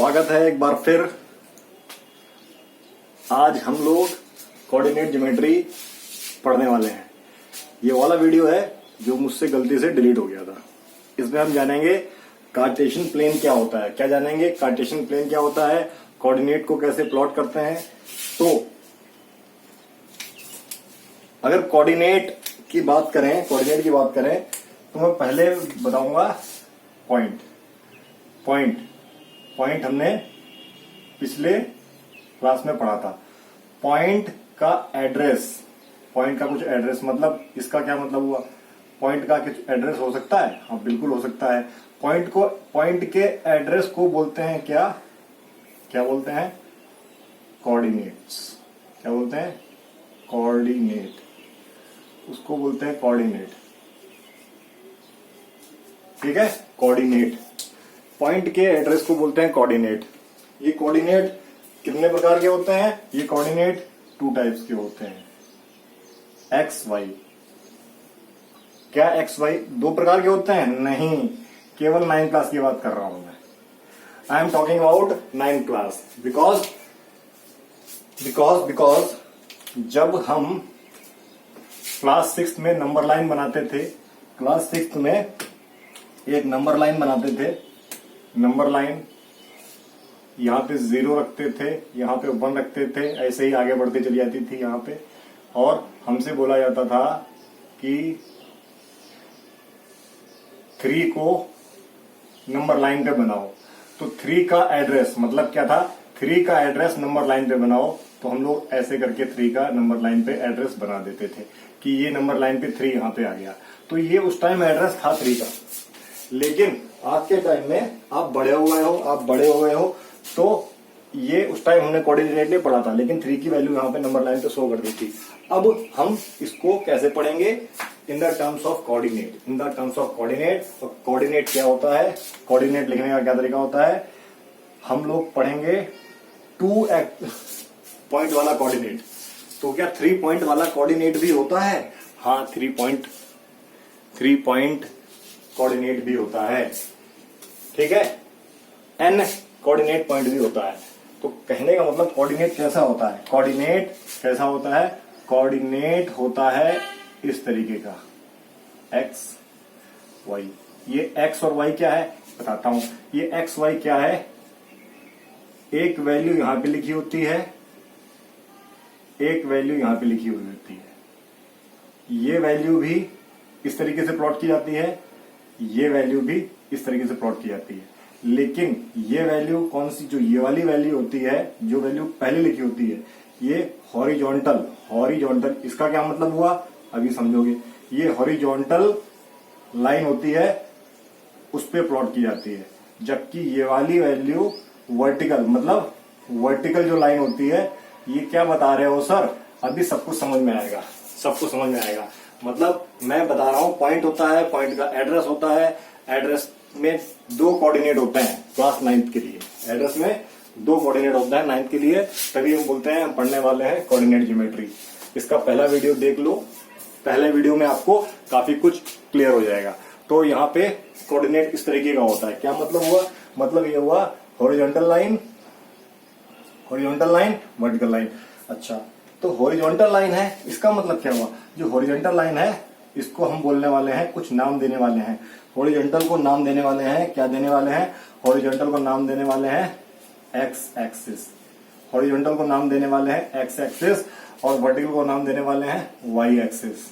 स्वागत है एक बार फिर। आज हम लोग कोऑर्डिनेट ज्योमेट्री पढ़ने वाले हैं। ये वाला वीडियो है जो मुझसे गलती से डिलीट हो गया था। इसमें हम जानेंगे कार्टेशियन प्लेन क्या होता है। क्या जानेंगे? कार्टेशियन प्लेन क्या होता है, कोऑर्डिनेट को कैसे प्लॉट करते हैं। तो अगर कोऑर्डिनेट की बात करें तो मैं पहले बताऊंगा पॉइंट हमने पिछले क्लास में पढ़ा था। पॉइंट का कुछ एड्रेस, मतलब इसका क्या मतलब हुआ? पॉइंट का कुछ एड्रेस हो सकता है? हाँ, बिल्कुल हो सकता है। पॉइंट के एड्रेस को बोलते हैं क्या बोलते हैं? कोऑर्डिनेट्स। क्या बोलते हैं? कोऑर्डिनेट। उसको बोलते हैं कोऑर्डिनेट। ठीक है, कोऑर्डिनेट। पॉइंट के एड्रेस को बोलते हैं कोऑर्डिनेट। ये कोऑर्डिनेट कितने प्रकार के होते हैं? ये कोऑर्डिनेट 2 टाइप्स के होते हैं, एक्स वाई। क्या एक्स वाई 2 प्रकार के होते हैं? नहीं, केवल 9 क्लास की बात कर रहा हूं मैं। I am talking about 9 class because जब हम क्लास 6 में नंबर लाइन बनाते थे, क्लास 6 में एक नंबर लाइन बनाते थे। नंबर लाइन यहां पे 0 रखते थे, यहां पे 1 रखते थे, ऐसे ही आगे बढ़ते चली जाती थी यहां पे। और हमसे बोला जाता था कि 3 को नंबर लाइन पे बनाओ। तो 3 का एड्रेस मतलब क्या था? 3 का एड्रेस नंबर लाइन पे बनाओ। तो हम लोग ऐसे करके 3 का नंबर लाइन पे एड्रेस बना देते थे कि ये नंबर लाइन पे 3 यहां पे आ गया। तो ये उस टाइम एड्रेस था 3 का। लेकिन आज के टाइम में आप बड़े हो गए हो तो ये उस टाइम हमने कोऑर्डिनेट नहीं पढ़ा था, लेकिन 3 की वैल्यू यहाँ पे नंबर लाइन पे शो कर दी थी। अब हम इसको कैसे पढ़ेंगे? In the terms of coordinate. और कोऑर्डिनेट क्या होता है? कोऑर्डिनेट लिखने का क्या तरीका होता है? हम लोग पढ़ेंगे 2 पॉइंट वाला कोऑर्डिनेट। तो क्या 3 पॉइंट वाला कोऑर्डिनेट भी होता है? हाँ, 3 पॉइंट कोऑर्डिनेट भी होता है। ठीक है, n कोऑर्डिनेट पॉइंट भी होता है। तो कहने का मतलब कोऑर्डिनेट कैसा होता है? कोऑर्डिनेट होता है इस तरीके का, x y। ये x और y क्या है बताता हूं। ये x y क्या है? एक वैल्यू यहां पे लिखी होती है, एक वैल्यू यहां पे लिखी हुई होती है। ये वैल्यू भी इस तरीके से प्लॉट की जाती है, ये वैल्यू भी इस तरीके से प्लॉट की जाती है। लेकिन ये वैल्यू कौन सी? जो ये वाली वैल्यू होती है, जो वैल्यू पहले लिखी होती है, ये हॉरिजॉन्टल। इसका क्या मतलब हुआ अभी समझोगे। ये हॉरिजॉन्टल लाइन होती है, उस पे प्लॉट की जाती है। जबकि ये वाली वैल्यू वर्टिकल, मतलब वर्टिकल जो लाइन होती है, ये क्या बता रहे हो सर? अभी सब कुछ समझ में आएगा। मतलब मैं बता रहा हूं, पॉइंट होता है, पॉइंट का एड्रेस होता है। एड्रेस में 2 कोऑर्डिनेट होते हैं क्लास 9 के लिए। एड्रेस में 2 कोऑर्डिनेट होता है 9 के लिए, तभी हम बोलते हैं हम पढ़ने वाले हैं कोऑर्डिनेट ज्योमेट्री। इसका पहला वीडियो देख लो, पहले वीडियो में आपको काफी कुछ क्लियर हो जाएगा। तो यहाँ पे कोऑर्डिनेट इस तरीके का होता है। क्या मतलब हुआ? मतलब ये हुआ हॉरिजॉन्टल लाइन, वर्टिकल लाइन। अच्छा, तो हॉरिजॉन्टल लाइन है, इसका मतलब क्या हुआ? जो हॉरिजॉन्टल लाइन है, इसको हम बोलने वाले हैं, कुछ नाम देने वाले हैं। हॉरिजॉन्टल को नाम देने वाले हैं, क्या देने वाले हैं? हॉरिजॉन्टल को नाम देने वाले हैं एक्स एक्सिस। हॉरिजॉन्टल को नाम देने वाले हैं एक्स एक्सिस और वर्टिकल को नाम देने वाले हैं वाई एक्सिस।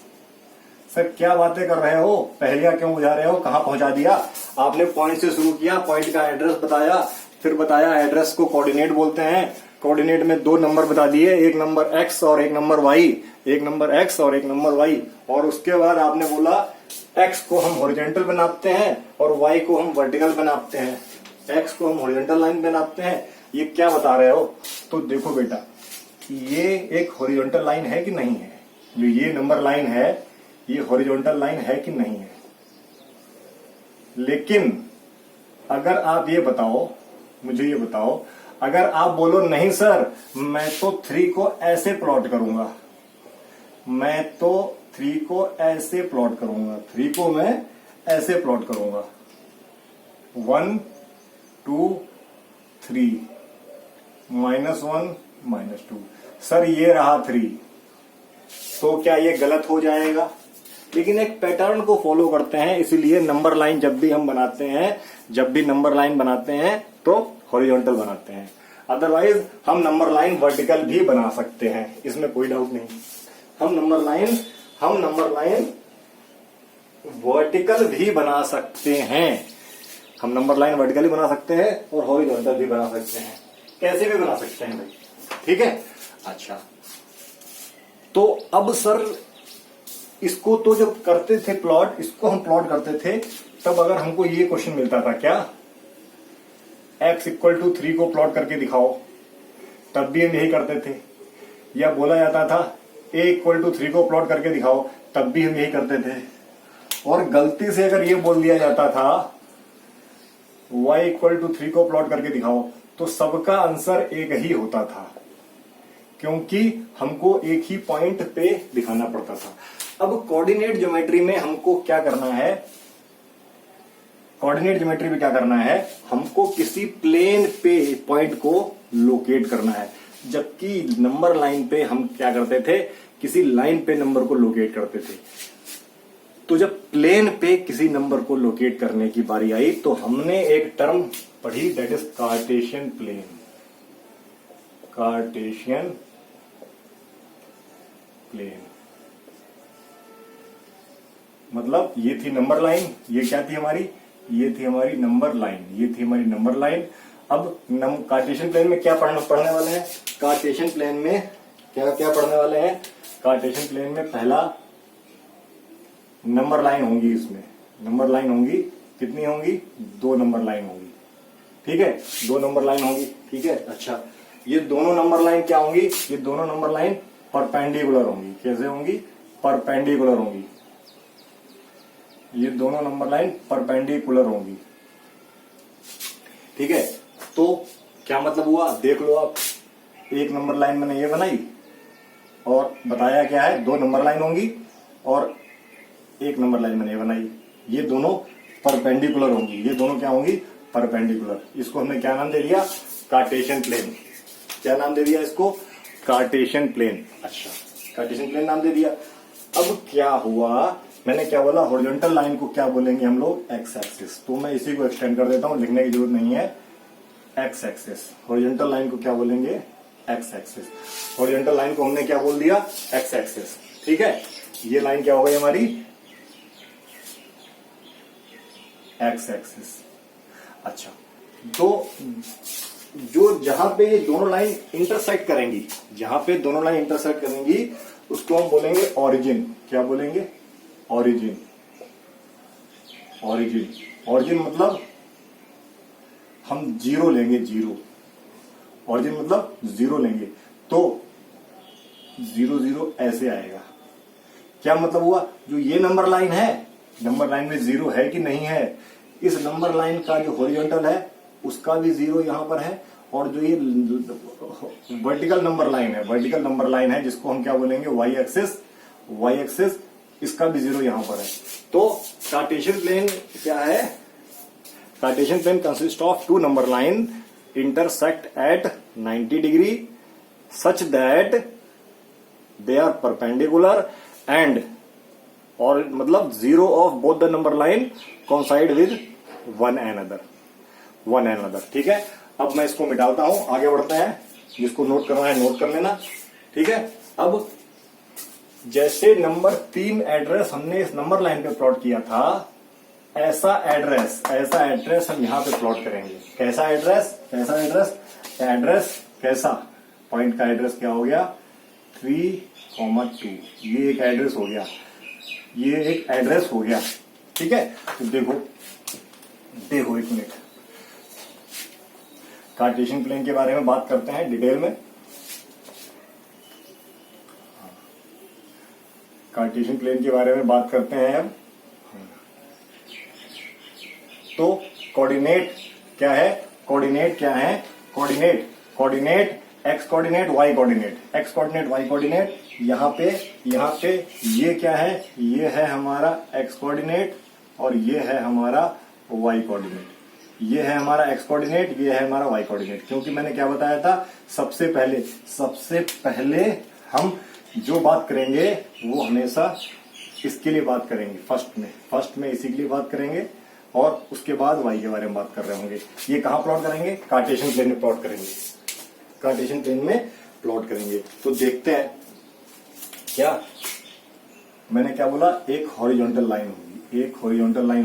सर क्या बातें कर रहे हो? पहेलियां क्यों बुझा रहे हो? कहां पहुंचा दिया आपने? पॉइंट से शुरू किया, पॉइंट का एड्रेस बताया, फिर बताया एड्रेस को कोऑर्डिनेट बोलते हैं। कोऑर्डिनेट में 2 नंबर बता दिए, एक नंबर x और एक नंबर y, और उसके बाद आपने बोला x को हम हॉरिजॉन्टल बनाते हैं और y को हम वर्टिकल बनाते हैं। x को हम हॉरिजॉन्टल लाइन बनाते हैं। ये क्या बता रहे हो? तो देखो बेटा, ये एक हॉरिजॉन्टल लाइन है कि नहीं है? जो ये नंबर लाइन है, ये हॉरिजॉन्टल लाइन है कि नहीं है? लेकिन अगर आप ये बताओ, मुझे ये बताओ, अगर आप बोलो नहीं सर, मैं तो 3 को ऐसे प्लॉट करूंगा, 3 को मैं ऐसे प्लॉट करूंगा, 1 2 3 -1 -2। सर ये रहा 3, तो क्या ये गलत हो जाएगा? लेकिन एक पैटर्न को फॉलो करते हैं, इसीलिए नंबर लाइन जब भी हम बनाते हैं, जब भी नंबर लाइन बनाते हैं तो हॉरिजॉन्टल बनाते हैं। अदरवाइज हम नंबर लाइन वर्टिकल भी बना सकते हैं, इसमें कोई डाउट नहीं। हम नंबर लाइन वर्टिकल भी बना सकते हैं। हम नंबर लाइन वर्टिकल भी बना सकते हैं और हॉरिजॉन्टल भी बना सकते हैं, कैसे भी बना सकते हैं भाई, ठीक है। अच्छा, तो अब सर इसको तो जब करते थे प्लॉट, इसको हम प्लॉट करते थे, तब अगर हमको ये क्वेश्चन मिलता था क्या, x = 3 को प्लॉट करके दिखाओ, तब भी हम यही करते थे। या बोला जाता था a = 3 को प्लॉट करके दिखाओ, तब भी हम यही करते थे। और गलती से अगर ये बोल दिया जाता था y = 3 को प्लॉट करके दिखाओ, तो सबका आंसर एक ही होता था, क्योंकि हमको एक ही पॉइंट पे दिखाना पड़ता था। अब कोऑर्डिनेट ज्योमेट्री में हमको क्या करना है, कोऑर्डिनेट ज्योमेट्री में क्या करना है, हमको किसी प्लेन पे पॉइंट को लोकेट करना है। जबकि नंबर लाइन पे हम क्या करते थे, किसी लाइन पे नंबर को लोकेट करते थे। तो जब प्लेन पे किसी नंबर को लोकेट करने की बारी आई, तो हमने एक टर्म पढ़ी, that is Cartesian plane. Cartesian plane मतलब ये थी नंबर लाइन, ये क्या थी हमारी, ये थी हमारी नंबर लाइन, ये थी हमारी नंबर लाइन। अब कार्टेशियन प्लेन में क्या पढ़ने वाले हैं, कार्टेशियन प्लेन में क्या क्या पढ़ने वाले हैं, कार्टेशियन प्लेन में पहला नंबर लाइन होंगी, इसमें नंबर लाइन होंगी, कितनी होंगी, 2 नंबर लाइन होंगी, ठीक है, 2 नंबर लाइन होंगी, ठीक है। अच्छा, ये दोनों नंबर लाइन क्या होंगी, ये दोनों नंबर लाइन परपेंडिकुलर होंगी। कैसे होंगी, परपेंडिकुलर होंगी, ये दोनों नंबर लाइन परपेंडिकुलर होंगी, ठीक है। तो क्या मतलब हुआ, देख लो आप, एक नंबर लाइन मैंने ये बनाई और बताया क्या है, 2 नंबर लाइन होंगी, और एक नंबर लाइन मैंने ये बनाई, ये दोनों परपेंडिकुलर होंगी, ये दोनों क्या होंगी, परपेंडिकुलर। इसको हमने क्या नाम दे दिया, कार्टेशियन प्लेन। क्या नाम दे दिया इसको, कार्टेशियन प्लेन। अच्छा, कार्टेशियन प्लेन नाम दे दिया। अब क्या हुआ, मैंने क्या बोला, हॉरिजॉन्टल लाइन को क्या बोलेंगे हम लोग, एक्स एक्सिस। तो मैं इसी को एक्सटेंड कर देता हूं, लिखने की जरूरत नहीं है, एक्स एक्सिस। हॉरिजॉन्टल लाइन को क्या बोलेंगे, एक्स एक्सिस। हॉरिजॉन्टल लाइन को हमने क्या बोल दिया, एक्स एक्सिस, ठीक है। ये लाइन क्या हो गई हमारी, एक्स एक्सिस। अच्छा, तो जो जहां पे ये दोनों लाइन इंटरसेक्ट करेंगी, जहां पे दोनों लाइन इंटरसेक्ट करेंगी, उसको हम बोलेंगे ऑरिजिन। क्या बोलेंगे, ऑरिजिन। ऑरिजिन, ऑरिजिन मतलब हम 0 लेंगे, 0। ऑरिजिन मतलब 0 लेंगे, तो 0 0 ऐसे आएगा। क्या मतलब हुआ, जो ये नंबर लाइन है, नंबर लाइन में 0 है कि नहीं है, इस नंबर लाइन का जो हॉरिजॉन्टल है उसका भी 0 यहां पर है, और जो ये वर्टिकल नंबर लाइन है, वर्टिकल नंबर लाइन है, जिसको हम क्या बोलेंगे, वाई एक्सिस, वाई एक्सिस, इसका भी 0 यहां पर है। तो कार्टेशियन प्लेन क्या है, cartesian plane consist of 2 number line intersect at 90 degree such that they are perpendicular and, और मतलब 0 of both the number line coincide with one another, ठीक है। अब मैं इसको मिटाता हूं, आगे बढ़ते हैं, जिसको नोट करना है नोट कर लेना, ठीक है। अब जैसे नंबर 3 एड्रेस हमने इस नंबर लाइन पे प्लॉट किया था, ऐसा एड्रेस हम यहां पे प्लॉट करेंगे। कैसा एड्रेस, कैसा एड्रेस, एड्रेस कैसा, पॉइंट का एड्रेस क्या हो गया, 3,2। ये एक एड्रेस हो गया, ये एक एड्रेस हो गया, ठीक है। तो देखो एक मिनट, कार्टेशियन प्लेन के बारे में बात करते हैं डिटेल में। कार्टेशियन प्लेन के बारे में बात करते हैं अब। तो कोऑर्डिनेट क्या है, कोऑर्डिनेट क्या है, coordinate x coordinate, y coordinate, x coordinate, y coordinate. यहाँ पे ये क्या है, ये है हमारा एक्स कोऑर्डिनेट और ये है हमारा वाई कोऑर्डिनेट, ये है हमारा एक्स कोऑर्डिनेट, ये है हमारा वाई कोऑर्डिनेट। क्योंकि मैंने क्या बताया था, सबसे पहले हम जो बात करेंगे वो हमेशा इसके लिए बात करेंगे, फर्स्ट में इसी के लिए बात करेंगे, और उसके बाद वाई के बारे में बात कर रहे होंगे। ये कहां प्लॉट करेंगे, कार्टेशियन प्लेन में प्लॉट करेंगे, कार्टेशियन प्लेन में प्लॉट करेंगे। तो देखते हैं क्या मैंने क्या बोला, एक हॉरिजॉन्टल लाइन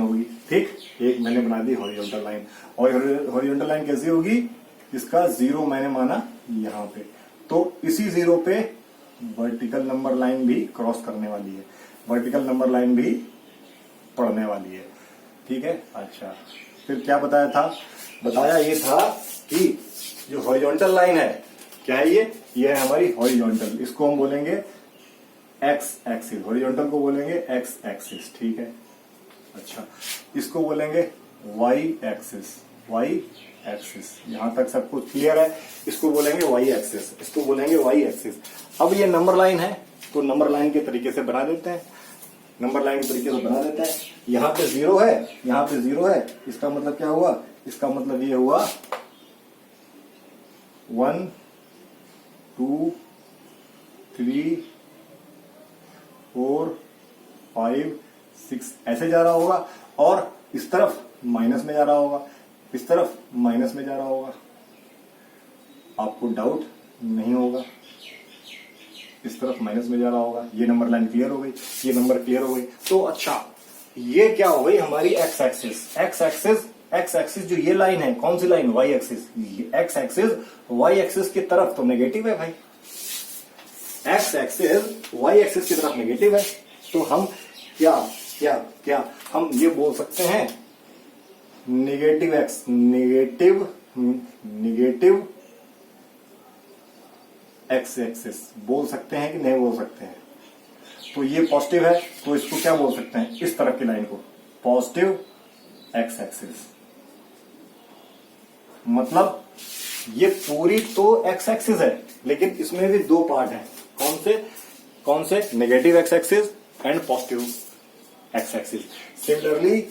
होगी, ठीक, एक मैंने बना दी हॉरिजॉन्टल लाइन। और हॉरिजॉन्टल लाइन कैसी होगी, इसका जीरो मैंने माना यहां पे, तो इसी जीरो पे वर्टिकल नंबर लाइन भी क्रॉस करने वाली है, वर्टिकल नंबर लाइन भी पढ़ने वाली है, ठीक है। अच्छा, फिर क्या बताया था, बताया ये था कि जो हॉरिजॉन्टल लाइन है, क्या है ये है हमारी हॉरिजॉन्टल, इसको हम बोलेंगे एक्स एक्सिस, हॉरिजॉन्टल को बोलेंगे एक्स एक्सिस, ठीक है। अच्छा, इसको बोलेंगे वाई एक्सिस, यहां तक सब कुछ क्लियर है। इसको बोलेंगे वाई एक्सिस, इसको बोलेंगे वाई एक्सिस। अब ये नंबर लाइन है, तो नंबर लाइन के तरीके से बना देते हैं, यहां पे जीरो है, इसका मतलब क्या हुआ, इसका मतलब ये हुआ 1 2 3 4 5 6 ऐसे जा रहा होगा, और इस तरफ माइनस में जा रहा होगा, इस तरफ माइनस में जा रहा होगा। आपको डाउट नहीं होगा, इस तरफ माइनस में जा रहा होगा। ये नंबर लाइन क्लियर हो गई, ये नंबर क्लियर हो गई। तो अच्छा, ये क्या हो गई हमारी एक्स एक्सिस जो ये लाइन है, कौन सी line, y axis. X axis y axis की तरफ तो नेगेटिव है भाई, एक्स एक्सिस वाई एक्सिस की तरफ नेगेटिव है। तो हम क्या हम ये बोल सकते हैं, नेगेटिव एक्स एक्सिस बोल सकते हैं कि नहीं बोल सकते हैं। तो ये पॉजिटिव है, तो इसको क्या बोल सकते हैं, इस तरफ की लाइन को पॉजिटिव एक्स एक्सिस। मतलब ये पूरी तो एक्स एक्सिस है, लेकिन इसमें भी दो पार्ट हैं। कौन से negative x axis and positive x axis. Similarly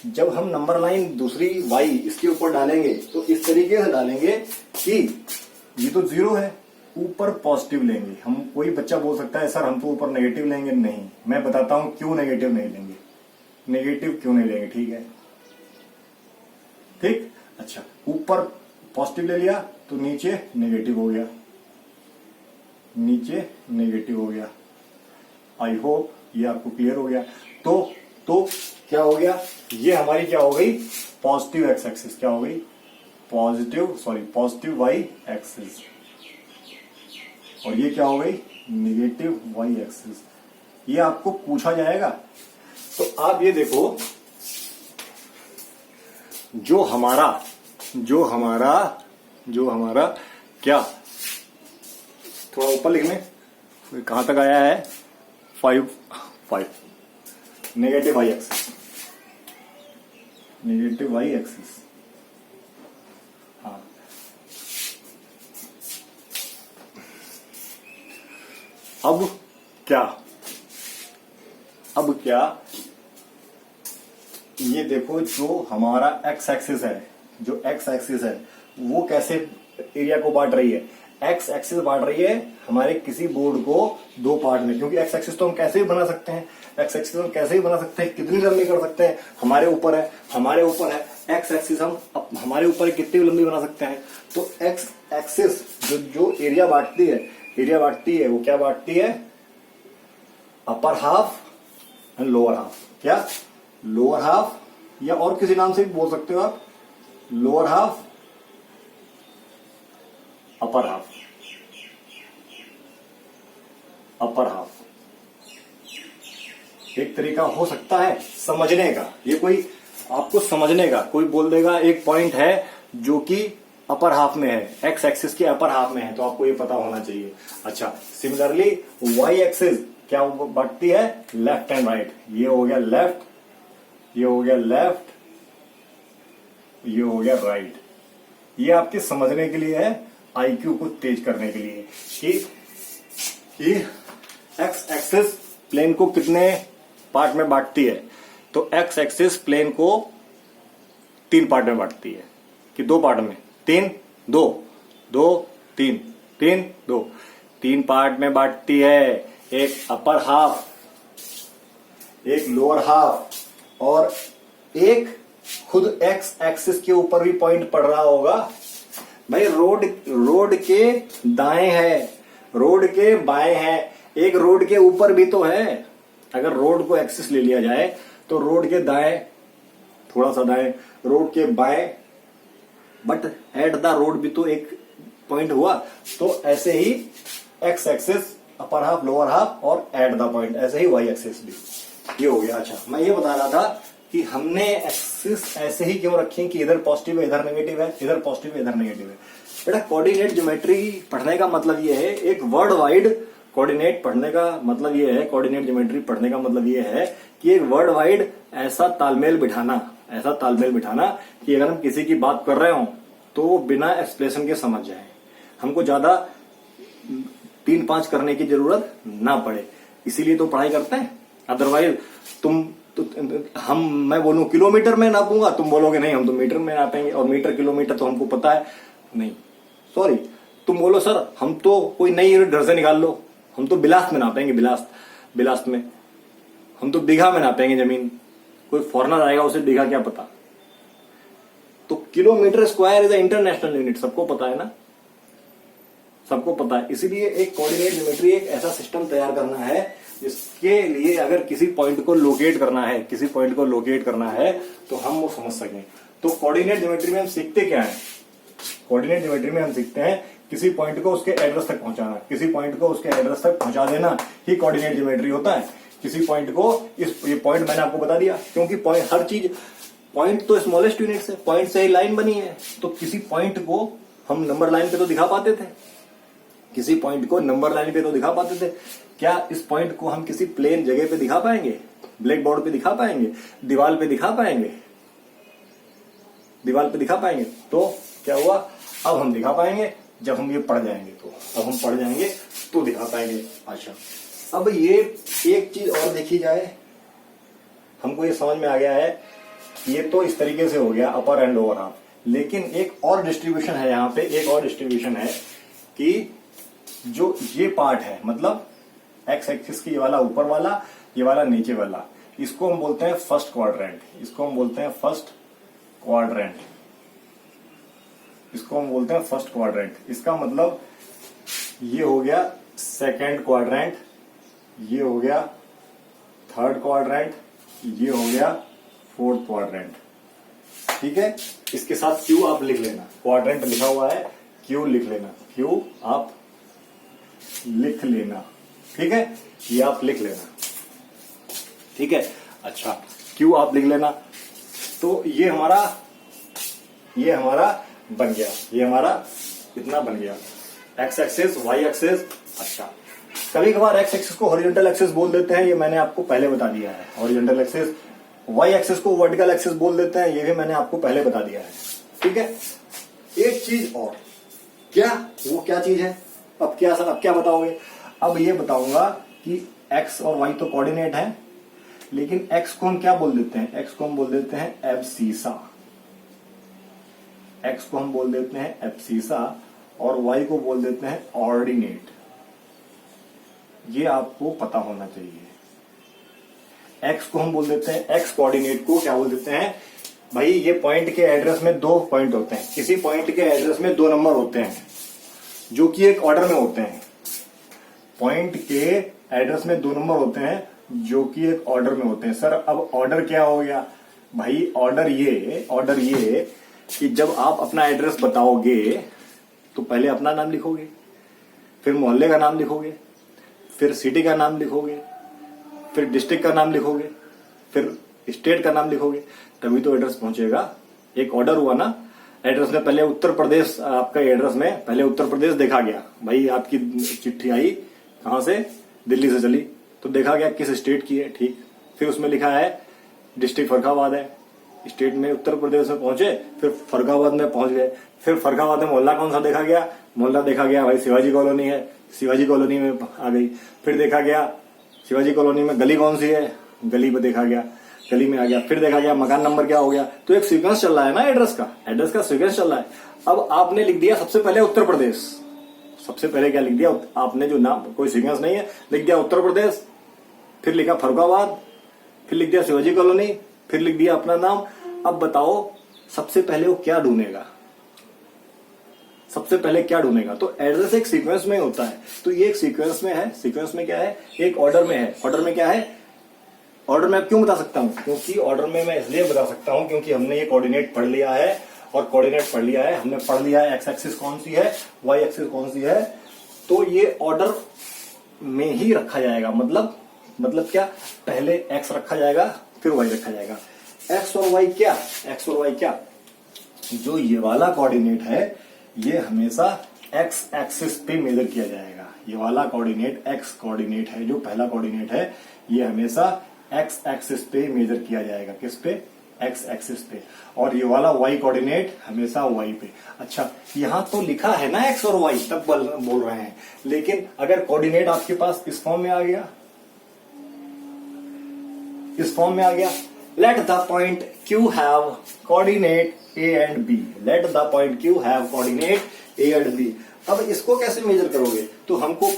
जब हम नंबर लाइन दूसरी वाई इसके ऊपर डालेंगे, तो इस तरीके से डालेंगे कि ये तो जीरो है, ऊपर पॉजिटिव लेंगे। हम, कोई बच्चा बोल सकता है सर हम तो ऊपर नेगेटिव लेंगे, नहीं, मैं बताता हूं क्यों नेगेटिव नहीं लेंगे, ठीक है, ठीक। अच्छा, ऊपर पॉजिटिव ले लिया तो नीचे नेगेटिव हो गया, आई होप ये आपको क्लियर हो गया। तो क्या हो गया, ये हमारी क्या हो गई, पॉजिटिव एक्स एक्सिस, क्या हो गई, पॉजिटिव वाई एक्सिस, और ये क्या हो गई, नेगेटिव वाई एक्सिस। ये आपको पूछा जाएगा। तो आप ये देखो, जो हमारा क्या, थोड़ा ऊपर लिखने, कहां तक आया है, 5 नेगेटिव वाई एक्सिस, हाँ। अब क्या, ये देखो, जो हमारा एक्स एक्सिस है, वो कैसे एरिया को बांट रही है, एक्स एक्सिस बांट रही है हमारे किसी बोर्ड को दो पार्ट में। क्योंकि एक्स एक्सिस तो हम कैसे भी बना सकते हैं, कितनी लंबी कर सकते हैं, हमारे ऊपर है, एक्स एक्सिस हम हमारे ऊपर कितनी लंबी बना सकते हैं। तो एक्स एक्सिस जो एरिया बांटती है, वो क्या बांटती है, upper half and lower half. क्या, लोअर हाफ, या और किसी नाम से भी बोल सकते हो आप, लोअर हाफ, अपर हाफ, एक तरीका हो सकता है समझने का। ये कोई आपको समझने का, कोई बोल देगा एक पॉइंट है जो कि अपर हाफ में है, एक्स एक्सिस के अपर हाफ में है, तो आपको ये पता होना चाहिए। अच्छा, सिमिलरली वाई एक्सिस क्या बढ़ती है, लेफ्ट एंड राइट। ये हो गया लेफ्ट, ये हो गया राइट। ये आपके समझने के लिए है, आईक्यू को तेज करने के लिए, कि एक्स एक्सिस प्लेन को कितने पार्ट में बांटती है। तो एक्स एक्सिस प्लेन को 3 पार्ट में बांटती है कि 2 पार्ट में, 3 2 2 3 3 2 3 पार्ट में बांटती है। एक अपर हाफ, एक लोअर हाफ, और एक खुद एक्स एक्सिस के ऊपर भी पॉइंट पड़ रहा होगा। भाई रोड के दाएं है, रोड के बाएं है, एक रोड के ऊपर भी तो है। अगर रोड को एक्सिस ले लिया जाए तो रोड के दाएं, थोड़ा सा दाएं, रोड के बाएं, बट एट द रोड भी तो एक पॉइंट हुआ। तो ऐसे ही x axis, upper half, lower half, और एट द पॉइंट, ऐसे ही वाई एक्सिस भी। ये हो गया। अच्छा, मैं ये बता रहा था कि हमने एक्सिस ऐसे ही क्यों रखी कि इधर पॉजिटिव है, इधर नेगेटिव है, इधर पॉजिटिव है, इधर नेगेटिव है। बेटा कोऑर्डिनेट ज्योमेट्री पढ़ने का मतलब ये है, एक वर्ल्ड वाइड कोऑर्डिनेट पढ़ने का मतलब ये है, कोऑर्डिनेट ज्योमेट्री पढ़ने का मतलब ये है कि एक वर्ल्ड वाइड ऐसा तालमेल बिठाना कि अगर हम किसी की बात कर रहे हो तो वो बिना एक्सप्लेनेशन के समझ जाए, हमको ज्यादा 3-5 करने की जरूरत ना पड़े। इसीलिए तो पढ़ाई करते हैं। अदरवाइज मैं बोलूं किलोमीटर में नापूंगा, तुम बोलोगे नहीं हम तो मीटर में नापेंगे, और मीटर किलोमीटर तो हमको पता है नहीं। सॉरी, तुम बोलो सर हम तो कोई नई यूनिट घर से निकाल लो, हम तो बिलास्त में नापेंगे, बिलास्त में, हम तो बीघा में नापेंगे जमीन। कोई फॉरनर आएगा उसे बीघा क्या पता। तो kilometre square is a international unit, सबको पता है ना, सबको पता है। इसीलिए एक कोऑर्डिनेट ज्योमेट्री एक ऐसा सिस्टम तैयार करना है जिसके लिए अगर किसी पॉइंट को लोकेट करना है तो हम वो समझ सकें। तो कोऑर्डिनेट ज्योमेट्री में हम सीखते क्या है? कोऑर्डिनेट ज्योमेट्री में हम सीखते हैं किसी पॉइंट को उसके एड्रेस तक पहुंचाना, किसी पॉइंट को उसके एड्रेस तक पहुंचा देना ही कोऑर्डिनेट ज्योमेट्री होता है। किसी पॉइंट को, ये पॉइंट मैंने आपको बता दिया, क्योंकि पॉइंट, हर चीज, पॉइंट तो स्मॉलेस्ट यूनिट से, पॉइंट से ही लाइन बनी है। तो किसी पॉइंट को हम नंबर लाइन पे तो दिखा पाते थे, किसी पॉइंट को नंबर लाइन पे तो दिखा पाते थे। क्या इस पॉइंट को हम किसी प्लेन जगह पे दिखा पाएंगे? ब्लैक बोर्ड पे दिखा पाएंगे? दीवार पे दिखा पाएंगे? दीवार पे दिखा पाएंगे? तो क्या हुआ, अब हम दिखा पाएंगे जब हम ये पढ़ जाएंगे। तो अब हम पढ़ जाएंगे तो दिखा पाएंगे। अच्छा, अब ये एक चीज और देखी जाए, हमको ये समझ में आ गया है, ये तो इस तरीके से हो गया अपर एंड लोअर हाफ। लेकिन एक और डिस्ट्रीब्यूशन है यहाँ पे, एक और डिस्ट्रीब्यूशन है कि जो ये पार्ट है, मतलब एक्स एक्सिस की, ये वाला ऊपर वाला, ये वाला नीचे वाला, इसको हम बोलते हैं फर्स्ट क्वाड्रेंट, इसको हम बोलते हैं फर्स्ट क्वाड्रेंट, इसको हम बोलते हैं फर्स्ट क्वाड्रेंट। इसका मतलब ये हो गया सेकंड क्वाड्रेंट, ये हो गया थर्ड क्वाड्रेंट, ये हो गया फोर्थ क्वाड्रेंट। ठीक है, इसके साथ क्यू आप लिख लेना, क्वाड्रेंट लिखा हुआ है, क्यू लिख लेना, क्यू आप लिख लेना। ठीक है, ये आप लिख लेना। ठीक है, अच्छा, क्यू आप लिख लेना। तो ये हमारा बन गया, ये हमारा इतना बन गया, एक्स एक्सिस, वाई एक्सिस। अच्छा, कभी कभार एक्स एक्सिस को हॉरिजॉन्टल एक्सिस बोल देते हैं, ये मैंने आपको पहले बता दिया है। हॉरिजॉन्टल एक्सिस, वाई एक्सिस को वर्टिकल एक्सिस बोल देते हैं, ये भी मैंने आपको पहले बता दिया है। ठीक है, एक चीज और, क्या वो क्या चीज है? अब क्या बताओगे? अब ये बताऊंगा कि एक्स और वाई तो कोऑर्डिनेट है, लेकिन एक्स को हम क्या बोल देते हैं? एक्स को हम बोल देते हैं एब्सीसा, एक्स को हम बोल देते हैं एब्सीसा, और वाई को बोल देते हैं ऑर्डिनेट। ये आपको पता होना चाहिए। एक्स को हम बोल देते हैं, एक्स कोऑर्डिनेट को क्या बोल देते हैं? भाई ये पॉइंट के एड्रेस में 2 पॉइंट होते हैं, किसी पॉइंट के एड्रेस में 2 नंबर होते हैं जो कि एक ऑर्डर में होते हैं। पॉइंट के एड्रेस में 2 नंबर होते हैं जो कि एक ऑर्डर में होते हैं। सर अब ऑर्डर क्या हो गया? भाई ऑर्डर ये कि जब आप अपना एड्रेस बताओगे तो पहले अपना नाम लिखोगे, फिर मोहल्ले का नाम लिखोगे, फिर सिटी का नाम लिखोगे, फिर डिस्ट्रिक्ट का नाम लिखोगे, फिर स्टेट का नाम लिखोगे, तभी तो एड्रेस पहुंचेगा। एक ऑर्डर हुआ ना एड्रेस में। पहले उत्तर प्रदेश, आपका एड्रेस में पहले उत्तर प्रदेश देखा गया, भाई आपकी चिट्ठी आई कहां से? दिल्ली से चली, तो देखा गया किस स्टेट की है। ठीक, फिर उसमें लिखा है डिस्ट्रिक्ट फर्रुखाबाद है, स्टेट में उत्तर प्रदेश में पहुंचे, फिर फर्रुखाबाद में पहुंच गए। फिर फर्रुखाबाद में मोहल्ला कौन सा देखा गया? मोहल्ला देखा गया भाई शिवाजी कॉलोनी है, शिवाजी कॉलोनी में आ गई। फिर देखा गया शिवाजी कॉलोनी में गली कौन सी है, गली पे देखा गया। गली में आ गया, फिर देखा गया मकान नंबर क्या हो गया। तो एक सीक्वेंस चल रहा है ना, एड्रेस का सीक्वेंस चल रहा है। अब आपने लिख दिया सबसे पहले उत्तर प्रदेश, सबसे पहले क्या लिख दिया आपने, जो नाम कोई सीक्वेंस नहीं है, लिख दिया उत्तर प्रदेश, फिर लिखा फरुखाबाद, फिर लिख दिया शिवाजी कॉलोनी, फिर लिख दिया अपना नाम। अब बताओ सबसे पहले वो क्या ढूंढेगा, सबसे पहले क्या ढूंढेगा? तो एड्रेस एक सीक्वेंस में होता है, तो ये एक सीक्वेंस में है। सीक्वेंस में क्या है? एक ऑर्डर में है। ऑर्डर में क्या है? ऑर्डर में आप क्यों बता सकता हूं? क्योंकि ऑर्डर में मैं इसलिए बता सकता हूं क्योंकि हमने ये कोऑर्डिनेट पढ़ लिया है, और कोऑर्डिनेट पढ़ लिया है, हमने पढ़ लिया है एक्स एक्सिस कौन सी है, वाई एक्सिस कौन सी है। तो ये ऑर्डर में ही रखा जाएगा। मतलब क्या? पहले एक्स रखा जाएगा, फिर वाई रखा जाएगा। एक्स और वाई क्या? एक्स और वाई क्या? जो ये वाला कोऑर्डिनेट है ये हमेशा एक्स एक्सिस पे मेजर किया जाएगा। ये वाला कोऑर्डिनेट एक्स कोऑर्डिनेट है, जो पहला कोऑर्डिनेट है, ये हमेशा एक्स एक्सिस पे मेजर किया जाएगा। किस पे? एक्स एक्सिस पे। और ये वाला वाई कोऑर्डिनेट हमेशा वाई पे। अच्छा, यहां तो लिखा है ना एक्स और वाई, तब बोल रहे हैं, लेकिन अगर कोऑर्डिनेट आपके पास इस फॉर्म में आ गया, इस फॉर्म में आ गया, let the point Q have coordinate a and b, let the point Q have coordinate a and b. अब इसको कैसे मेजर करोगे? तो हमको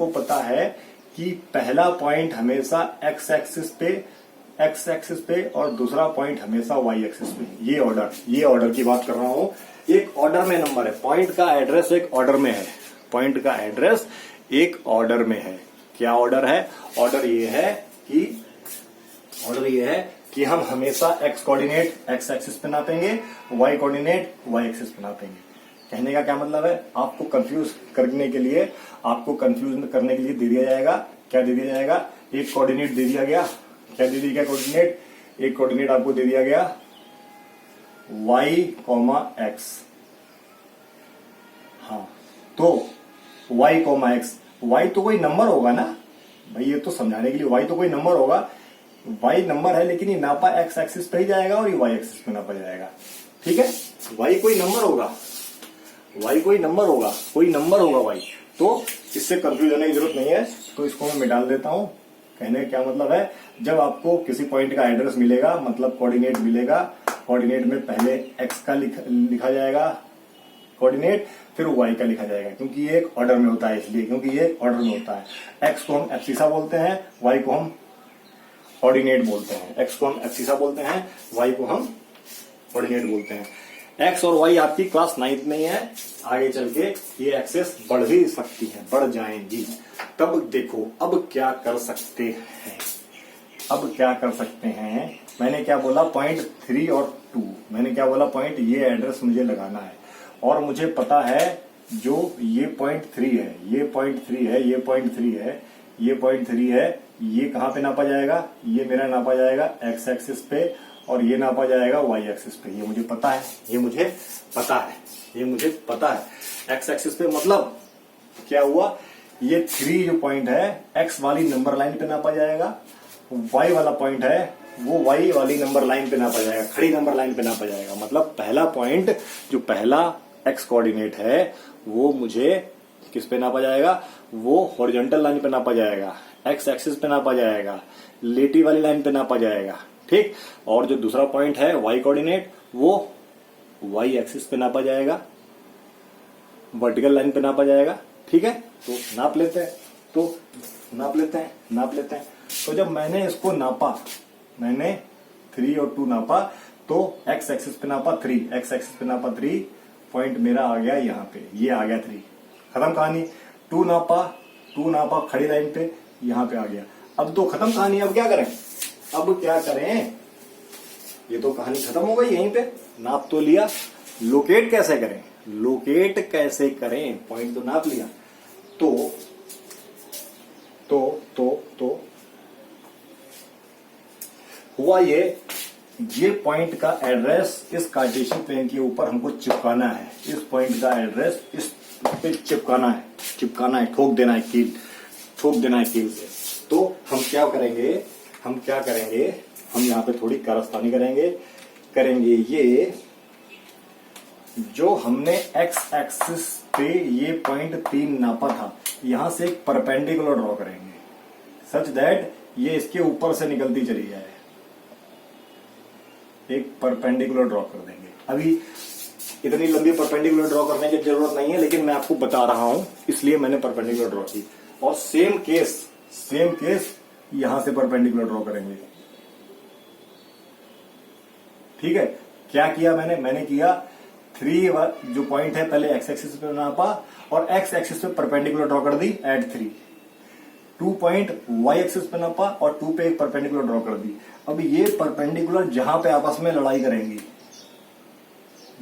पता है कि पहला पॉइंट हमेशा एक्स एक्सिस पे और दूसरा पॉइंट हमेशा वाई एक्सिस पे। ये ऑर्डर की बात कर रहा हूं। एक ऑर्डर में नंबर है, पॉइंट का एड्रेस एक ऑर्डर में है, पॉइंट का एड्रेस एक ऑर्डर में है। क्या ऑर्डर है? ऑर्डर ये है कि हम हमेशा एक्स कोऑर्डिनेट एक्स एक्सिस पे नापेंगे, वाई कोऑर्डिनेट वाई एक्सिस पे नापेंगे। कहने का क्या मतलब है? आपको कंफ्यूज करने के लिए दे दिया जाएगा। क्या दे दिया जाएगा? एक कोऑर्डिनेट दे दिया गया। क्या दे दिया गया? कोऑर्डिनेट, एक कोऑर्डिनेट आपको दे दिया गया y, x। हाँ, तो y, x, y तो कोई नंबर होगा ना भाई, ये तो समझाने के लिए, y तो कोई नंबर होगा, y नंबर है, लेकिन ये नापा x एक्सिस पे ही जाएगा और ये y एक्सिस पे नापा जाएगा। ठीक है, y कोई नंबर होगा, कोई नंबर होगा y। तो इससे कंफ्यूज होने की जरूरत नहीं है, तो इसको मैं मिटा देता हूं। कहने का क्या मतलब है? जब आपको किसी पॉइंट का एड्रेस मिलेगा, मतलब कोऑर्डिनेट मिलेगा, कोऑर्डिनेट में पहले x का लिखा जाएगा कोऑर्डिनेट, फिर y का लिखा जाएगा, क्योंकि ये एक ऑर्डर में होता है, इसलिए क्योंकि ये ऑर्डर में होता है। x को हम एब्सिसा बोलते हैं, y को हम ऑर्डिनेट बोलते हैं। x को हम एब्सिसा बोलते हैं, y को हम ऑर्डिनेट बोलते हैं। x और y आपकी क्लास 9th में ही है, आगे चल के ये एक्सेस बढ़ भी सकती है, बढ़ जाएंगी। तब देखो अब क्या कर सकते हैं। मैंने क्या बोला? पॉइंट 3 और 2, मैंने क्या बोला? पॉइंट, ये एड्रेस मुझे लगाना है, और मुझे पता है जो ये पॉइंट 3 है, ये पॉइंट 3 है, ये पॉइंट 3 है, ये पॉइंट 3 है, ये कहां पे नापा जाएगा? ये मेरा नापा जाएगा एक्स एक्सिस पे, और ये नापा जाएगा वाई एक्सिस पे। ये मुझे पता है, ये मुझे पता है। एक्स एक्सिस पे मतलब क्या हुआ? ये 3 जो पॉइंट है एक्स वाली नंबर लाइन पे नापा जाएगा, वाई वाला पॉइंट है वो वाई वाली नंबर लाइन पे नापा जाएगा, खड़ी नंबर लाइन पे नापा जाएगा। मतलब पहला पॉइंट, जो पहला एक्स कोऑर्डिनेट है, वो मुझे किस पे नापा जाएगा? वो हॉरिजॉन्टल लाइन पे नापा जाएगा, एक्स एक्सिस पे नापा जाएगा, लेटी वाली लाइन पे नापा जाएगा। ठीक, और जो दूसरा पॉइंट है वाई कोऑर्डिनेट, वो वाई एक्सिस पे नापा जाएगा, वर्टिकल लाइन पे नापा जाएगा। ठीक है, तो नाप लेते हैं। तो जब मैंने इसको नापा, मैंने 3 और 2 नापा, तो एक्स एक्सिस पे नापा 3, पॉइंट मेरा आ गया यहाँ पे, ये आ गया 3, खत्म कहानी। 2 नापा खड़ी लाइन पे, यहाँ पे आ गया। अब तो खत्म कहानी। अब क्या करें? ये तो कहानी खत्म हो गई यहीं पे, नाप तो लिया। लोकेट कैसे करें? पॉइंट तो नाप लिया, तो हुआ ये पॉइंट का एड्रेस इस कार्टेशियन प्लेन के ऊपर हमको चिपकाना है। इस पॉइंट का एड्रेस इस पे चिपकाना है, ठोक देना है कील से। तो हम क्या करेंगे? हम यहाँ पे थोड़ी कारस्तानी करेंगे। ये जो हमने एक्स एक्सिस पे ये पॉइंट 3 नापा था, यहां से एक परपेंडिकुलर ड्रॉ करेंगे, सच दैट ये इसके ऊपर से निकलती चली जाए। एक परपेंडिकुलर ड्रॉ कर देंगे। अभी इतनी लंबी परपेंडिकुलर ड्रॉ करने की जरूरत नहीं है, लेकिन मैं आपको बता रहा हूं इसलिए मैंने परपेंडिकुलर ड्रॉ की। और सेम केस यहां से परपेंडिकुलर ड्रॉ करेंगे। ठीक है, क्या किया मैंने किया 3 जो पॉइंट है पहले एक्स एक्सिस पे नापा और एक्स एक्सिस पे परपेंडिकुलर ड्रॉ कर दी एट 3। 2 पॉइंट वाई एक्सिस पे नापा और 2 पे एक परपेंडिकुलर ड्रॉ कर दी। अब ये परपेंडिकुलर जहां पे आपस में लड़ाई करेंगी,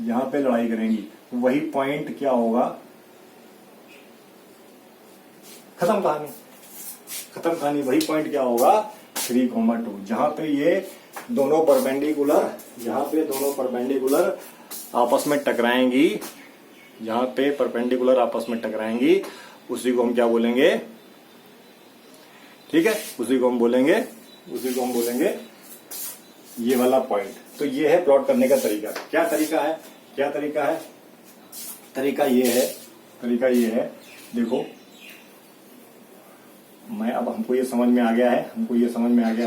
यहां पे लड़ाई करेंगी, वही पॉइंट क्या होगा, खत्म कहानी। वही पॉइंट क्या होगा 3,2, जहां पे ये दोनों परपेंडिकुलर आपस में टकराएंगी, जहां पे परपेंडिकुलर आपस में टकराएंगी उसी को हम क्या बोलेंगे, ठीक है, उसी को हम बोलेंगे ये वाला पॉइंट। तो ये है प्लॉट करने का तरीका। क्या तरीका है? तरीका ये है, देखो अब हमको ये समझ में आ गया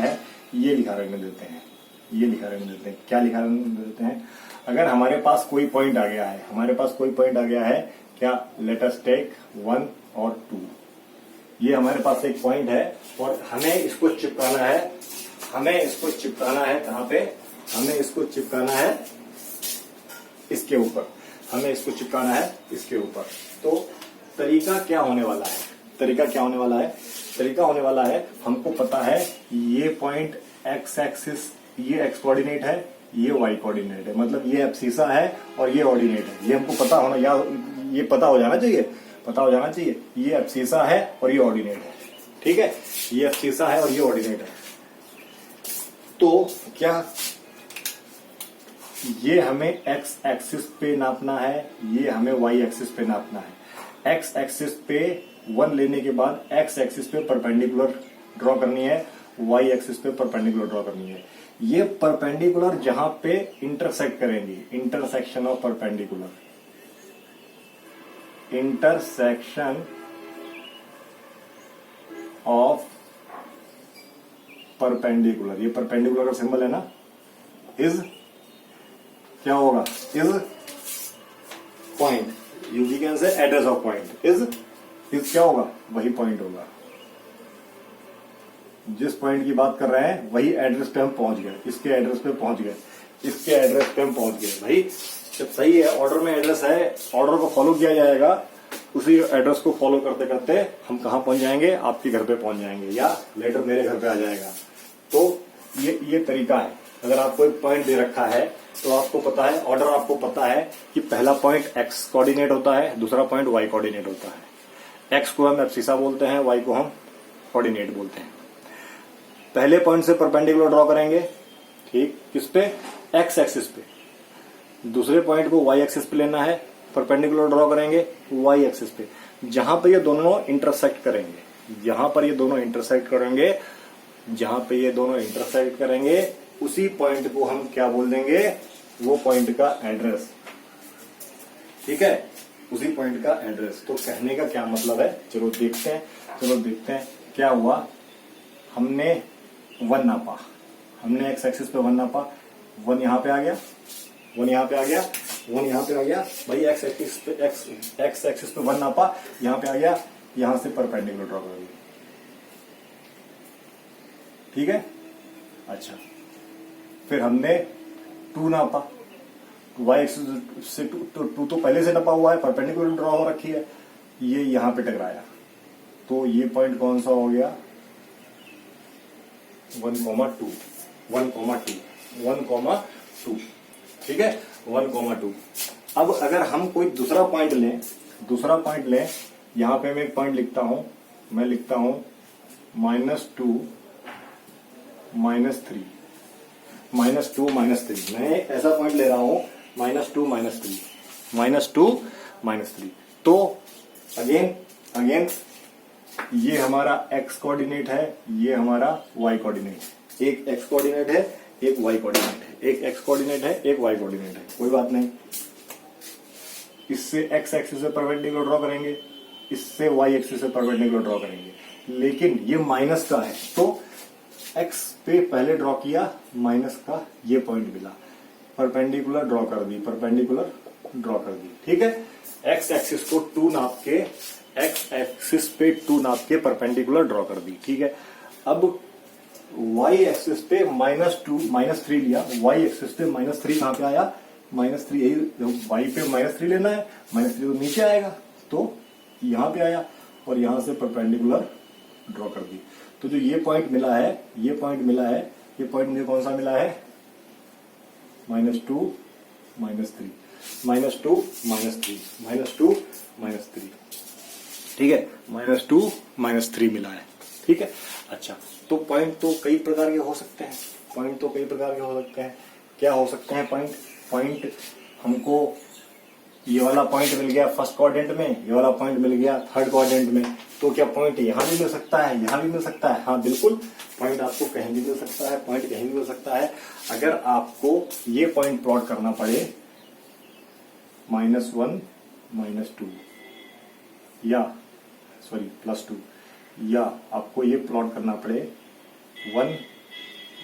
है, ये लिखा रहने देते हैं। क्या लिखा रहने देते हैं? अगर हमारे पास कोई पॉइंट आ गया है, क्या, लेट अस टेक 1 और 2। ये हमारे पास एक पॉइंट है और हमें इसको चिपकाना है कहां पे? हमें इसको चिपकाना है इसके ऊपर। तो तरीका क्या होने वाला है? तरीका होने वाला है, हमको पता है ये पॉइंट एक्स एक्सिस, ये एक्स कोऑर्डिनेट है, ये वाई कोऑर्डिनेट है, मतलब ये एब्सिसा है और ये ऑर्डिनेट है। ये हमको पता होना, या ये पता हो जाना चाहिए। ये एब्सिसा है और ये ऑर्डिनेट है। ठीक है, ये एब्सिसा है और ये ऑर्डिनेट है। तो क्या ये हमें एक्स एक्सिस पे नापना है, ये हमें वाई एक्सिस पे नापना है। एक्स एक्सिस पे 1 लेने के बाद एक्स एक्सिस पे परपेंडिकुलर ड्रॉ करनी है, वाई एक्सिस पे परपेंडिकुलर ड्रॉ करनी है। ये परपेंडिकुलर जहां पे इंटरसेक्ट करेंगी, इंटरसेक्शन ऑफ परपेंडिकुलर, ये परपेंडिकुलर का सिंबल है ना, इज क्या होगा, इज पॉइंट, यूजी can say address of point, is क्या होगा, वही पॉइंट होगा। जिस पॉइंट की बात कर रहे हैं वही एड्रेस पे हम पहुंच गए, इसके एड्रेस पे हम पहुंच गए। भाई जब सही है, ऑर्डर में एड्रेस है, ऑर्डर को फॉलो किया जाएगा, उसी एड्रेस को फॉलो करते करते हम कहां पहुंच जाएंगे, आपके घर पे पहुंच जाएंगे या लेटर मेरे घर पे आ जाएगा। तो ये तरीका है। अगर आपको एक पॉइंट दे रखा है तो आपको पता है, ऑर्डर आपको पता है कि पहला पॉइंट एक्स कोऑर्डिनेट होता है, दूसरा पॉइंट वाई कोऑर्डिनेट होता है। एक्स को हम एब्सिसा बोलते हैं, वाई को हम कोऑर्डिनेट बोलते हैं। पहले पॉइंट से परपेंडिकुलर ड्रॉ करेंगे, ठीक, किस पे, एक्स एक्सिस पे। दूसरे पॉइंट को वाई एक्सिस पे लेना है, परपेंडिकुलर ड्रॉ करेंगे वाई एक्सिस पे। जहां पे ये दोनों इंटरसेक्ट करेंगे, उसी पॉइंट को हम क्या बोल देंगे, वो पॉइंट का एड्रेस। ठीक है, उसी पॉइंट का एड्रेस। तो कहने का क्या मतलब है, चलो देखते हैं क्या हुआ। हमने 1 नापा, हमने एक्स एक्सिस पे 1 नापा, 1 यहां पे आ गया, 1 यहां पे आ गया। भाई एक्स एक्सिस पे 1 नापा, यहां पे आ गया, यहां से परपेंडिकुलर ड्रॉ करोगे। ठीक है, अच्छा, फिर हमने 2 नापा, वाई एक्सिस से 2 तो पहले से नपा हुआ है, परपेंडिकुलर ड्रॉ हो रखी है, ये यहां पे टकराया। तो ये पॉइंट कौन सा हो गया, 1,2। ठीक है, 1,2। अब अगर हम कोई दूसरा पॉइंट लें, यहां पे मैं एक पॉइंट लिखता हूं, -2 -3 मैं ऐसा पॉइंट ले रहा हूं, -2 तो अगेन ये हमारा एक्स कोऑर्डिनेट है, ये हमारा वाई कोऑर्डिनेट है। एक एक्स कोऑर्डिनेट है, एक वाई कोऑर्डिनेट है, एक एक्स कोऑर्डिनेट है, एक वाई कोऑर्डिनेट है। कोई बात नहीं, इससे एक्स एक्सिस से परपेंडिकुलर ड्रॉ करेंगे, इससे वाई एक्सिस से परपेंडिकुलर ड्रॉ करेंगे। लेकिन ये माइनस का है, तो एक्स पे पहले ड्रॉ किया, माइनस का ये पॉइंट मिला। परपेंडिकुलर ड्रॉ कर दी, परपेंडिकुलर ड्रॉ कर दी। ठीक है, एक्स एक्सिस को 2 नाप के, एक्स एक्सिस पे 2 नाप के परपेंडिकुलर ड्रॉ कर दी। ठीक है, अब वाई एक्सिस पे -3 लिया, वाई एक्सिस पे -3 कहां पे आया, -3, यही वाई पे -3 लेना है, -3 तो नीचे आएगा, तो यहां पे आया और यहां से परपेंडिकुलर ड्रॉ कर दी। तो जो ये पॉइंट मिला है, ये पॉइंट मिला है, ये पॉइंट मुझे कौन सा मिला है, -2 -3, -2 -3, -2 -3। ठीक है, -2 -3 मिला है। ठीक है, अच्छा, तो पॉइंट तो कई प्रकार के हो सकते हैं, पॉइंट तो कई प्रकार के हो सकते हैं। क्या हो सकते हैं पॉइंट? पॉइंट हमको ये वाला पॉइंट मिल गया फर्स्ट क्वाड्रेंट में, ये वाला पॉइंट मिल गया थर्ड क्वाड्रेंट में, तो क्या पॉइंट यहां भी मिल सकता है, यहां भी मिल सकता है? हाँ बिल्कुल, पॉइंट आपको कहीं भी मिल सकता है, पॉइंट कहीं भी मिल सकता है। अगर आपको ये पॉइंट प्लॉट करना पड़े -1 -2 या सॉरी +2, या आपको ये प्लॉट करना पड़े 1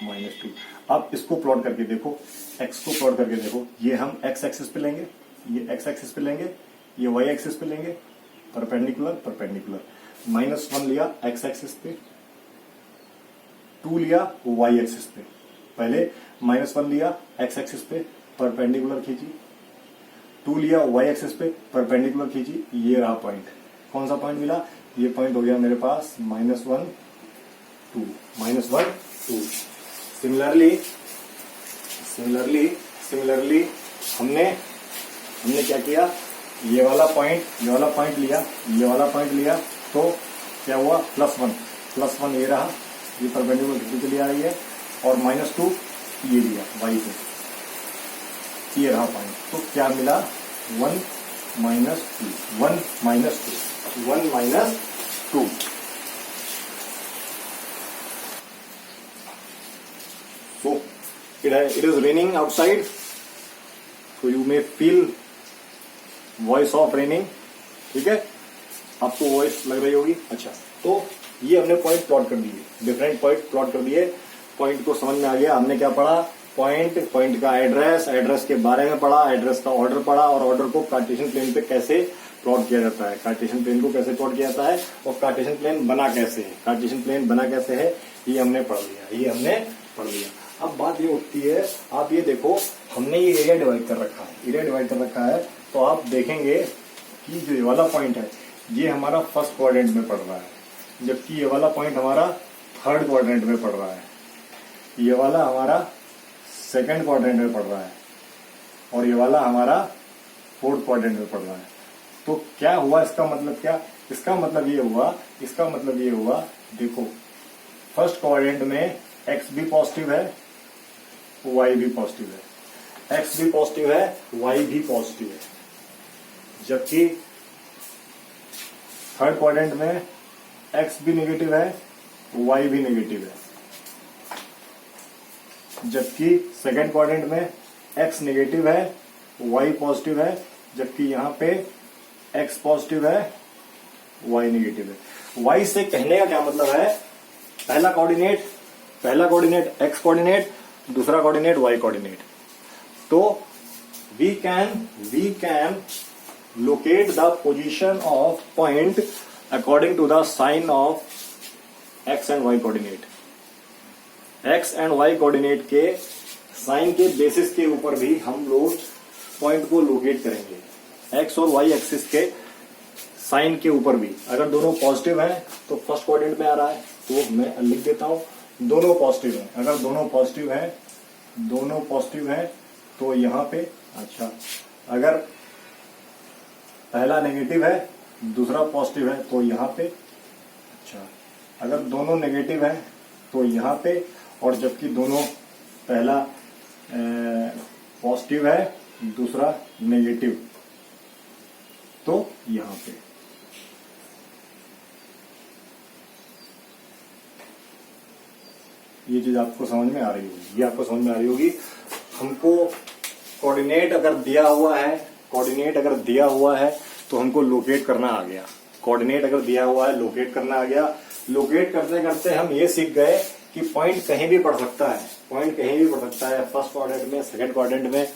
-2, आप इसको प्लॉट करके देखो, एक्स को प्लॉट करके देखो, ये हम एक्स एक्सिस पे लेंगे, ये एक्स एक्सिस पे लेंगे, ये वाई एक्सिस पे लेंगे, परपेंडिकुलर परपेंडिकुलर, -1 लिया एक्स एक्सिस पे, 2 लिया वाई एक्सिस पे, पहले -1 लिया एक्स एक्सिस पे, परपेंडिकुलर खींची, 2 लिया वाई एक्सिस पे, परपेंडिकुलर खींची, ये रहा पॉइंट। कौन सा पॉइंट मिला? ये पॉइंट हो गया मेरे पास -1 2, -1 2। सिमिलरली हमने क्या किया, ये वाला पॉइंट लिया, ये वाला पॉइंट लिया, तो क्या हुआ, +1 ये रहा, ये परपेंडिकुलर खिड़की के लिए आ रही है, और -2 ये लिया वाई पे, ये रहा पॉइंट। तो क्या मिला, 1 -2। So it is raining outside, so you may feel voice of raining। ठीक है, आपको वॉइस लग रही होगी। अच्छा, तो ये हमने पॉइंट प्लॉट कर दिए, डिफरेंट पॉइंट प्लॉट कर दिए, पॉइंट को समझ में आ गया। हमने क्या पढ़ा, पॉइंट का एड्रेस के बारे में पढ़ा, एड्रेस का ऑर्डर पढ़ा, और ऑर्डर को कार्टेशियन प्लेन पे कैसे प्लॉट किया जाता है, कार्टेशियन प्लेन को कैसे प्लॉट किया जाता है, और कार्टेशियन प्लेन बना कैसे है, ये हमने पढ़ लिया। अब बात ये उठती है, आप ये देखो, हमने ये एरिया डिवाइड कर रखा है, तो आप देखेंगे कि जो ये वाला पॉइंट है, ये हमारा फर्स्ट क्वाड्रेंट में पड़ रहा है, जबकि ये वाला पॉइंट हमारा थर्ड क्वाड्रेंट में पड़ रहा है, ये वाला हमारा सेकंड क्वाड्रेंट में पड़ रहा है, और ये वाला हमारा फोर्थ क्वाड्रेंट में पड़ रहा है। तो क्या हुआ, इसका मतलब क्या, इसका मतलब ये हुआ, देखो फर्स्ट क्वाड्रेंट में एक्स भी पॉजिटिव है, वाई भी पॉजिटिव है, एक्स भी पॉजिटिव है, वाई भी पॉजिटिव है, जबकि थर्ड क्वाड्रेंट में एक्स भी नेगेटिव है, वाई भी नेगेटिव है, जबकि सेकंड क्वाड्रेंट में एक्स नेगेटिव है, वाई पॉजिटिव है, जबकि यहां पे एक्स पॉजिटिव है, वाई नेगेटिव है। वाई से कहने का क्या मतलब है, पहला कोऑर्डिनेट एक्स कोऑर्डिनेट, दूसरा कोऑर्डिनेट वाई कोऑर्डिनेट। तो we can locate the position of point according to the sign of x and y coordinate. X and y coordinate के साइन के बेसिस के ऊपर भी हम लोग पॉइंट को लोकेट करेंगे, एक्स और वाई एक्सिस के साइन के ऊपर भी। अगर दोनों पॉजिटिव हैं तो फर्स्ट क्वाड्रेंट में आ रहा है, तो मैं लिख देता हूं दोनों पॉजिटिव हैं। अगर दोनों पॉजिटिव हैं तो यहां पे, अच्छा अगर पहला नेगेटिव है दूसरा पॉजिटिव है तो यहां पे, अच्छा अगर दोनों नेगेटिव हैं तो यहां पे, और जबकि दोनों पहला पॉजिटिव है दूसरा नेगेटिव तो यहां पे। ये चीज आपको समझ में आ रही होगी, हमको कोऑर्डिनेट अगर दिया हुआ है तो हमको लोकेट करना आ गया, लोकेट करते करते हम ये सीख गए कि पॉइंट कहीं भी पड़ सकता है, पॉइंट कहीं भी पड़ सकता है, फर्स्ट क्वाड्रेंट में, सेकंड क्वाड्रेंट में,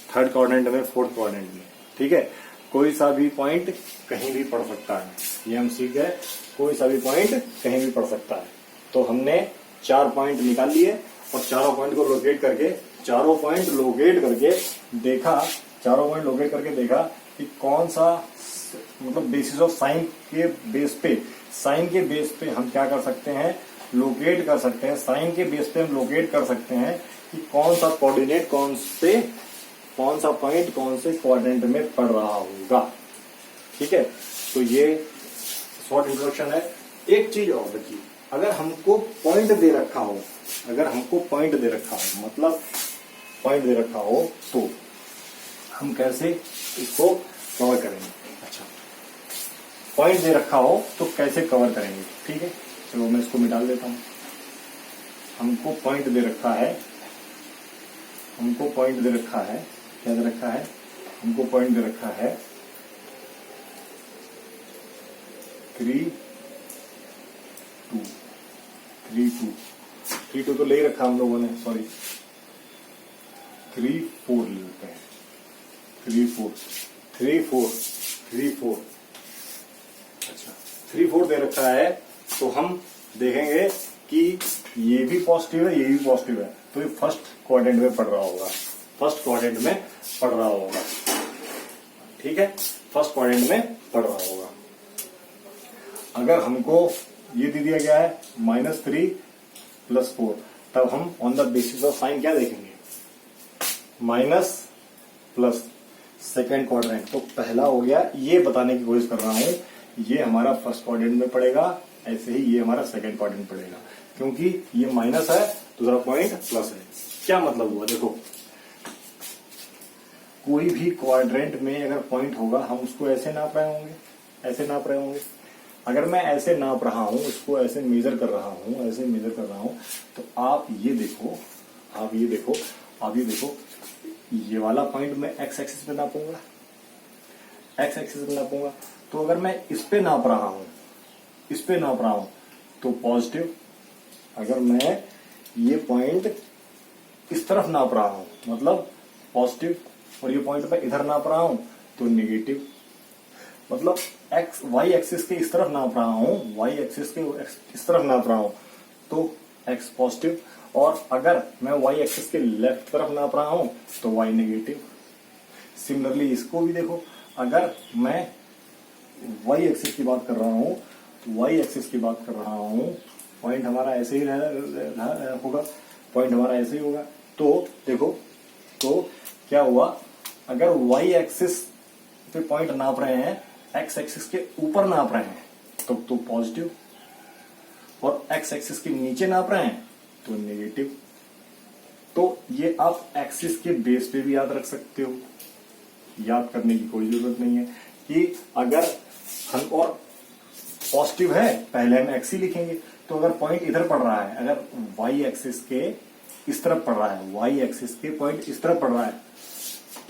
थर्ड क्वाड्रेंट में, फोर्थ क्वाड्रेंट में। ठीक है, कोई सा भी पॉइंट कहीं भी पड़ सकता है, ये हम सीख गए, कोई सा भी पॉइंट कहीं भी पड़ सकता है। तो हमने 4 पॉइंट निकाल लिए और चारों पॉइंट को लोकेट करके देखा कि कौन सा मतलब बेसिस ऑफ साइन के बेस पे हम क्या कर सकते हैं, लोकेट कर सकते हैं। साइन के बेस पे हम लोकेट कर सकते हैं कि कौन सा कोऑर्डिनेट कौन सा पॉइंट कौन से क्वाड्रेंट में पड़ रहा होगा। ठीक है, तो ये शॉर्ट इंट्रोडक्शन है। एक चीज और बची, अगर हमको पॉइंट दे रखा हो, मतलब पॉइंट दे रखा हो, तो हम कैसे इसको कवर करेंगे। अच्छा, पॉइंट दे रखा हो तो कैसे कवर करेंगे। ठीक है, चलो मैं इसको मिटा देता हूं। हमको पॉइंट दे रखा है, क्या दे रखा है, हमको पॉइंट दे रखा है 3 2 तो ले ही रखा हम लोगों ने, सॉरी 3 4 ले लेते हैं, 3 4। अच्छा, 3 4 दे रखा है, तो हम देखेंगे कि ये भी पॉजिटिव है, ये भी पॉजिटिव है, तो ये फर्स्ट क्वाड्रेंट में पड़ रहा होगा, ठीक है, फर्स्ट क्वाड्रेंट में पड़ रहा होगा। अगर हमको ये दे दिया गया है -3 + 4, तब हम on the basis of sine क्या देखेंगे, माइनस प्लस सेकेंड क्वाड्रेंट। तो पहला हो गया, ये बताने की कोशिश कर रहा हूं, ये हमारा फर्स्ट क्वाड्रेंट में पड़ेगा, ऐसे ही ये हमारा सेकेंड क्वाड्रेंट पड़ेगा, क्योंकि ये माइनस है, दूसरा पॉइंट प्लस है। क्या मतलब हुआ, देखो कोई भी क्वाड्रेंट में अगर पॉइंट होगा, हम उसको ऐसे नाप रहे होंगे, अगर मैं ऐसे नाप रहा हूं, इसको ऐसे मेजर कर रहा हूं, तो आप ये देखो, ये वाला पॉइंट मैं एक्स एक्सिस पे नापूंगा, तो अगर मैं इस पे नाप रहा हूं तो पॉजिटिव। अगर मैं ये पॉइंट इस तरफ नाप रहा हूं मतलब पॉजिटिव, और ये पॉइंट मैं इधर नाप रहा हूं तो नेगेटिव। मतलब एक्स वाई एक्सिस के इस तरफ नाप रहा हूं, तो एक्स पॉजिटिव, और अगर मैं वाई एक्सिस के लेफ्ट तरफ नाप रहा हूं तो वाई नेगेटिव। सिमिलरली इसको भी देखो, अगर मैं वाई एक्सिस की बात कर रहा हूं, पॉइंट हमारा ऐसे ही होगा, तो देखो, तो क्या हुआ, अगर वाई एक्सिस पे पॉइंट नाप रहे हैं, एक्स एक्सिस के ऊपर नाप रहे हैं तो पॉजिटिव, और एक्स एक्सिस के नीचे नाप रहे हैं तो नेगेटिव। तो ये आप एक्सिस के बेस पे भी याद रख सकते हो, याद करने की कोई जरूरत नहीं है कि अगर हम, और पॉजिटिव है पहले हम एक्स ही लिखेंगे, तो अगर पॉइंट इधर पड़ रहा है, अगर वाई एक्सिस के इस तरफ पड़ रहा है, वाई एक्सिस के पॉइंट इस तरफ पड़ रहा है,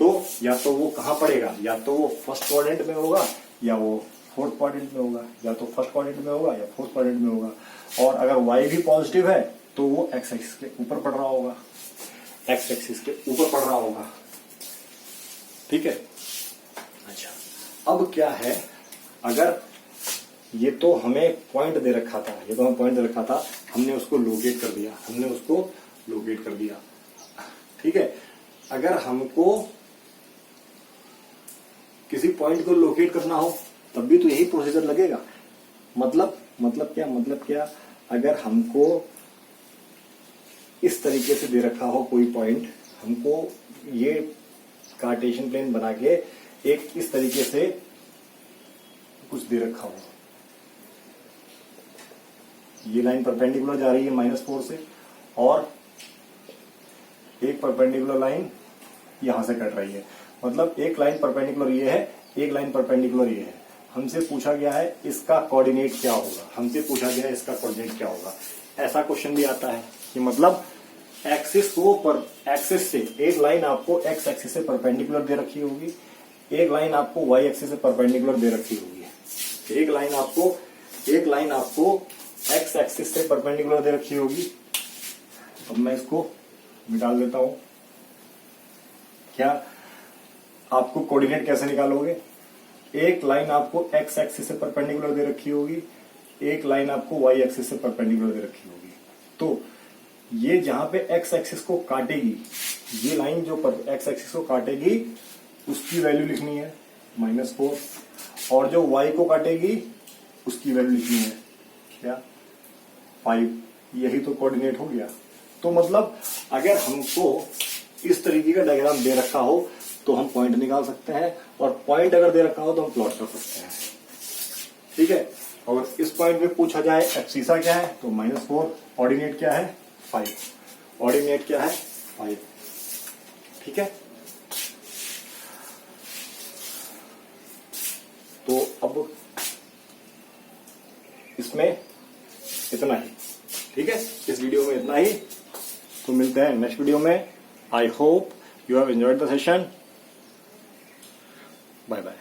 तो या तो वो कहां पड़ेगा, या तो वो फर्स्ट क्वाड्रेंट में होगा या वो फोर्थ क्वाड्रेंट में होगा, या तो फर्स्ट क्वाड्रेंट में होगा या फोर्थ क्वाड्रेंट में होगा। और अगर वाई भी पॉजिटिव है तो वो एक्स एक्सिस के ऊपर पड़ रहा होगा, ठीक है। अच्छा, अब क्या है, अगर ये तो हमें पॉइंट दे रखा था, हमने उसको लोकेट कर दिया, ठीक है। अगर हमको किसी पॉइंट को लोकेट करना हो तब भी तो यही प्रोसीजर लगेगा। मतलब क्या, अगर हमको इस तरीके से दे रखा हो कोई पॉइंट, हमको ये कार्टेशियन प्लेन बना के एक इस तरीके से कुछ दे रखा हो, ये लाइन परपेंडिकुलर जा रही है -4 से, और एक परपेंडिकुलर लाइन यहां से कट रही है, मतलब एक लाइन परपेंडिकुलर ये है, एक लाइन परपेंडिकुलर ये है। हमसे पूछा गया है इसका कोऑर्डिनेट क्या होगा, ऐसा क्वेश्चन भी आता है कि मतलब एक्सिस से एक लाइन आपको एक्स एक्सिस से परपेंडिकुलर दे रखी होगी, एक लाइन आपको वाई एक्सिस से परपेंडिकुलर दे रखी होगी, एक लाइन आपको एक्स एक्सिस से परपेंडिकुलर दे रखी होगी, अब मैं इसको निकाल देता हूं। क्या आपको कोऑर्डिनेट कैसे निकालोगे? एक लाइन आपको एक्स एक्सिस से परपेंडिकुलर दे रखी होगी, एक लाइन आपको वाई एक्सिस से परपेंडिकुलर दे रखी होगी। तो ये जहां पे एक्स एक्सिस को काटेगी, ये लाइन जो एक्स एक्सिस को काटेगी उसकी वैल्यू लिखनी है -4, और जो वाई को काटेगी उसकी वैल्यू लिखनी है क्या 5। यही तो कोऑर्डिनेट हो गया। तो मतलब अगर हमको इस तरीके का डायग्राम दे रखा हो तो हम पॉइंट निकाल सकते हैं, और पॉइंट अगर दे रखा हो तो हम प्लॉट कर सकते हैं। ठीक है। और इस पॉइंट में पूछा जाए एब्सिसा क्या है तो -4, ऑर्डिनेट क्या है 5, ऑर्डिनेट क्या है 5। ठीक है। तो अब इसमें इतना ही। ठीक है, इस वीडियो में इतना ही। तो मिलते हैं नेक्स्ट वीडियो में। I hope you have enjoyed the session. Bye bye.